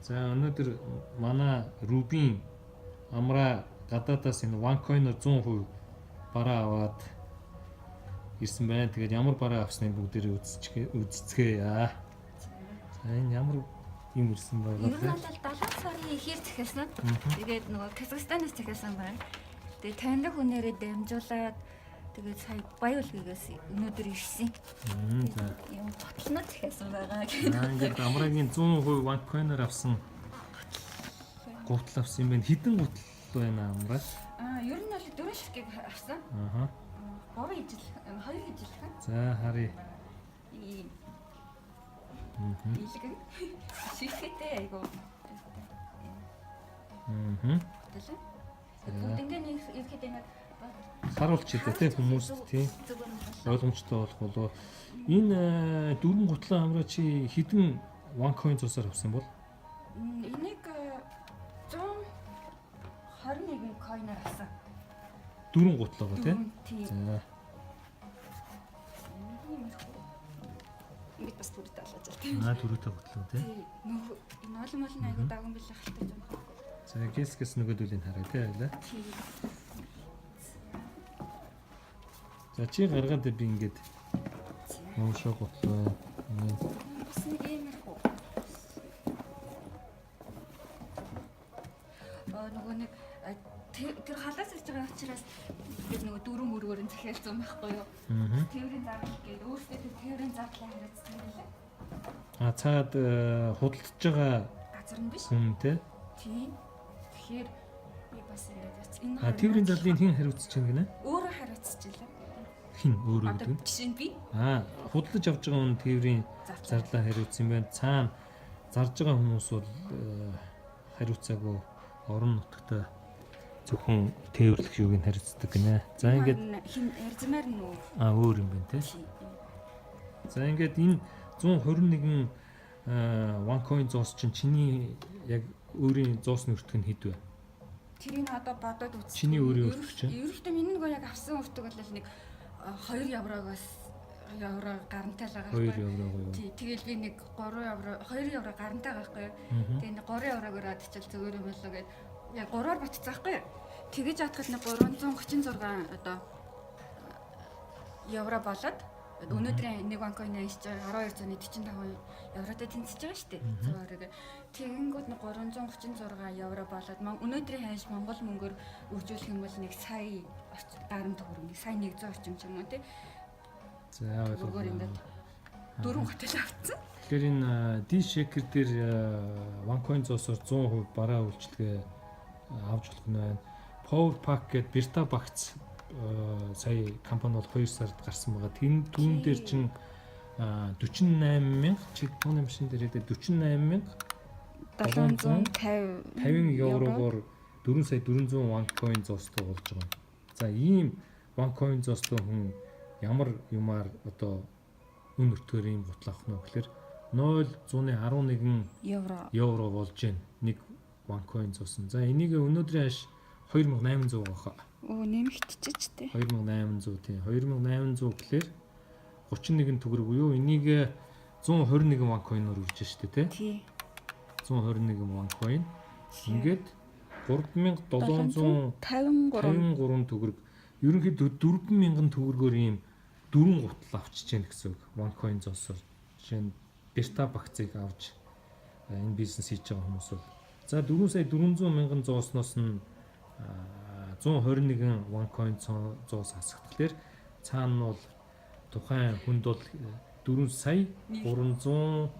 За өнөөдөр манай Рубин амраа гадаадаас энэ OneCoin-оор 100% бараа аваад ирсэн байна. Тэгээд ямар бараа авсныг бүгдээрээ үзцгээе. За энэ ямар юм ирсэн байгаа бэ? Ер нь бол 7 сарын ихэр захиалсан. Тэгээд нөгөө Казахстанаас захиалсан байна. Тэгээд таньдаг хүнээрээ дамжуулаад тэгээд сая Баяулгээс өнөөдөр ирсэн. За юм готлнод захиалсан байгаа. Ингээд амрагийн 100% OneCoin-оор авсан гутал авсан юм байна. Хэдэн гутал байна амраа? Ер нь бол 4 ширхгийг авсан. 3 ижил, 2 ижилхэн. За харъя. Илгэн ширхэтээ айгу. Тэсэ. Бүгдээ нэг ихэд нэг харуулж идэв те хүмүүст тийм ойлгомжтой болох болоо. Энэ дөрвөн гутлаа амраа чи хэдэн OneCoin цусаар авсан бол? Энийг 121 coin-аар авсан. Дөрвөн гутлаа тийм. За. Ингээд бас түрүүтэй болоод байна. Түрүүтэй гутлаа тийм. Нөх энэ олон айгу даган билээ хальтаж байгаа. За гэс нөгөөдөлийг харъя тийм байлаа. За чи гаргаад би ингээд уушаа гутлаа. Бас нэг юм хөө. Нөгөө нэг тэр халаас ирж байгаа учраас бид нөгөө дөрөв мөргөөр нь захиалсан байхгүй юу? Тээврийн зардал гээд өөртөө тээврийн зардлаа хариуцсан байлаа. Цаад худалдаж байгаа газар нь биш. Хүн тий. Тэгэхээр би бас энэ тээврийн зардлыг хэн хариуцж байгаа гинэ? Өөрөө хариуцж байлаа. Хин өөрөө гэдэг нь? Жишээ нь би. Худалдаж авч байгаа хүн тээврийн зардлаа хариуцсан байна. Цаана зарж байгаа хүмүүс бол хариуцаагүй орон нутагта зөвхөн тээвэрлэх юуг нь хариуцдаг гинэ. За ингээд хин ярьзмаар нь өөр юм байна тий. За ингээд энэ 121 OneCoin зоос чинь чиний яг өөрийн зоосны өртөг нь хэд вэ? Тэрийг одоо бодоод үзсэн. Чиний өөрийн өртөг чинь? Ерөнхийдөө миний нөгөө яг авсан өртөг бол нэг 2 еврогоос евро гарантай л байгаа байхгүй. 2 еврого юу? Тэгэл би нэг 3 евро 2 евро гарантай байгаа байхгүй. Тэгээ нэг 3 еврогоор адчил зүгээр юм болоо гэд яг 3-аар батцсан байхгүй. Тэгэж хатхад нэг 336 одоо евро болоод өнөөдрийн нэг OneCoin-ийн иш 1245 евротой тэнцэж байгаа шүү дээ. Зөвөрөг. Тэгэнгүүт нэг 336 евро болоод өнөөдрийн ханш Монгол мөнгөөр үржүүлэх юм бол нэг сая гаруй төгрөг, сая 100 орчим ч юм уу тий. За ойлгоо. Ингээд 4 хотел авцсан. Тэгэхээр энэ D-Shaker дээр OneCoin зоосоор 100% бараа үйлчилгээ авч болох нь байна. Power Pack гэдэг Birta багц сая компани бол 2 сард гарсан байгаа. Түүн дээр чинь 48000 чи тооны машин дээр 48750 еврогоор 4 сая 400 OneCoin зоостой болж байгаа. За ийм OneCoin зоостой хүн ямар юмар одоо үн өртгөр ийм гутал авах нь вэ гэхээр 0.11 евро болж байна. Нэг OneCoin зоосон. За энийг өнөөдрийн хаш 2800 байгаа. Нэмэгдчихэж тээ. 2800 тийм. 2800 гэхээр 31 төгрөг юу? Энийг 121 OneCoin-оор үржиж штэ тий. 121 OneCoin. Ингээд 3753 төгрөг. Ерөнхийдөө 4000 төгрөгөөр ийм 4 гутал авчиж гэнэ гэсэн үг. OneCoin зоосоор. Жишээ нь Birta багцыг авч энэ бизнес хийж байгаа хүмүүс бол за 4 сая 400 мянган зоосноос нь 121 OneCoin зоос хасагдталэр цаана нь бол тухайн хүнд бол 4 сая 300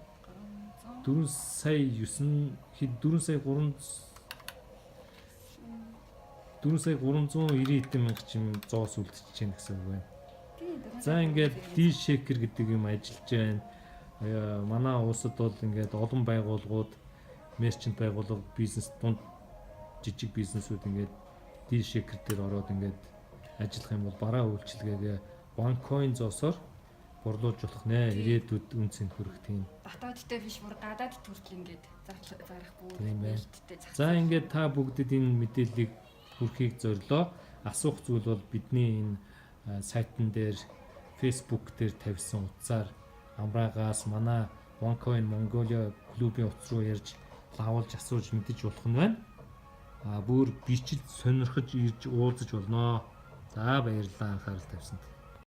4 сая 9 хэд 4 сая 390 мянга чим зоос үлдчихэж байна гэсэн үг байна. За ингээд D-Shaker гэдэг юм ажиллаж байна. Манай улсад бол ингээд олон байгууллагууд мерчант байгууллага бизнес дунд жижиг бизнесүүд ингээд D-Shaker дээр ороод ингээд ажиллах юм бол бараа үйлчилгээгээ OneCoin зоосоор борлуулж болох нэ. Ирээдүйд үн цэн хүрэх тийм. Дотоодтой биш бүр гадаад төрөл ингээд зарах бүр нээлттэй. За ингээд та бүгдэд энэ мэдээллийг хүрхийг зорилоо. Асуух зүйл бол бидний энэ сайтн дээр Facebook дээр тавьсан утсаар амраагаас манай OneCoin Mongolia клубын утас руу ярьж лавуулж асууж мэдэж болох нь байна. Бүр бичиж сонирхож ирж уулзаж болно. За баярлалаа анхаарал тавьсанд.